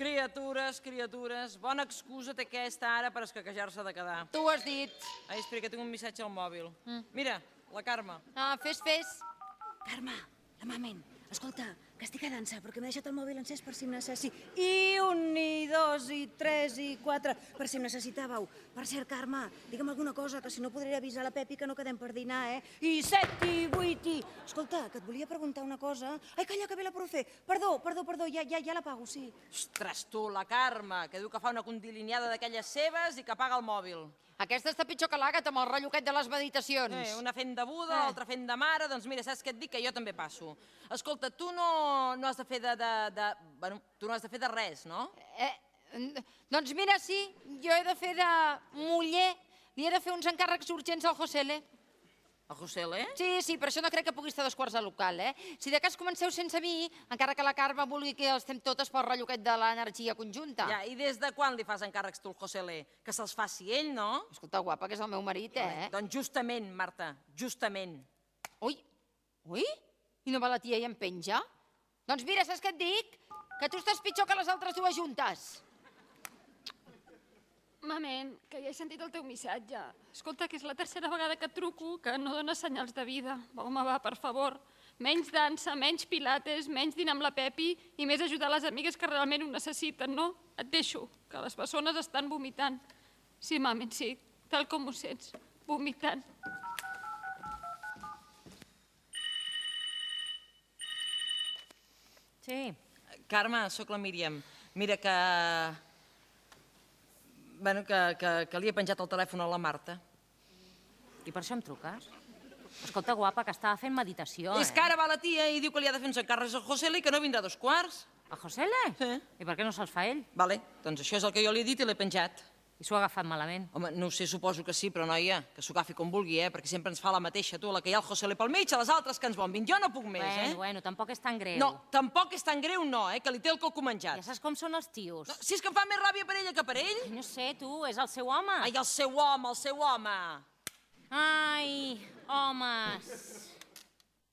Criatures, criatures, bona excusa té aquesta ara per escaquejar-se de quedar. Tu ho has dit. Ai, espera, que tinc un missatge al mòbil. Mira, la Carme. Ah, fes. Carme, la mamen, escolta, que estic a dansa, perquè m'he deixat el mòbil encès per si em necessitàveu. I 1, i 2, i 3, i 4, per si em necessitàveu. Per cert, Carme, digue'm alguna cosa, que si no podré avisar la Pepi que no quedem per dinar, I 7, i 8, i... Escolta, que et volia preguntar una cosa. Ai, calla, que ve la profe. Perdó, ja la pago, sí. Ostres, tu, la Carme, que diu que fa una condiliniada d'aquelles seves i que apaga el mòbil. Aquesta està pitjor que l'àgat amb el relloquet de les meditacions. Una fent de Buda, l'altra fent de mare, doncs mira, saps què et dic? Que jo també passo. Escolta, tu no has de fer Bueno, tu no has de fer de res, no? Doncs mira, sí, jo he de fer de muller. Li he de fer uns encàrrecs urgents al Josele. El Josele? Sí, per això no crec que pugui estar 2 quarts al local, Si de cas comenceu sense mi, encara que la Carme vulgui que els fem totes pel relloquet de l'energia conjunta. Ja, i des de quan li fas encàrrecs tu al Josele? Que se'ls faci ell, no? Escolta, guapa, que és el meu marit, Doncs justament, Marta, justament. Ui? I no va la tia i em penja? Doncs mira, saps què et dic? Que tu estàs pitjor que les altres dues juntes. Mamen, que ja he sentit el teu missatge. Escolta, que és la tercera vegada que et truco, que no dones senyals de vida. Home, va, per favor. Menys dansa, menys pilates, menys dinar amb la Pepi i més ajudar les amigues que realment ho necessiten, no? Et deixo, que les persones estan vomitant. Sí, mamen, sí, tal com ho sents, vomitant. Sí. Carme, sóc la Míriam. Mira que... Bueno, que li he penjat el telèfon a la Marta. I per això em truques? Escolta, guapa, que estava fent meditació, És que ara va la tia i diu que li ha de fer uns encàrrecs al Josele i que no vindrà a 2 quarts. El Josele? Sí. I per què no se'ls fa ell? Vale, doncs això és el que jo li he dit i l'he penjat. I s'ho ha agafat malament. Home, no ho sé, suposo que sí, però noia, que s'ho agafi com vulgui, perquè sempre ens fa la mateixa, tu, la que hi ha el Josele pel mig, a les altres que ens bombin. Jo no puc més, Bueno, tampoc és tan greu. No, tampoc és tan greu, no, que li té el coco menjat. Ja saps com són els tios. No, si és que em fa més ràbia per ella que per ell. No sé, tu, és el seu home. Ai, el seu home, el seu home. Ai, homes.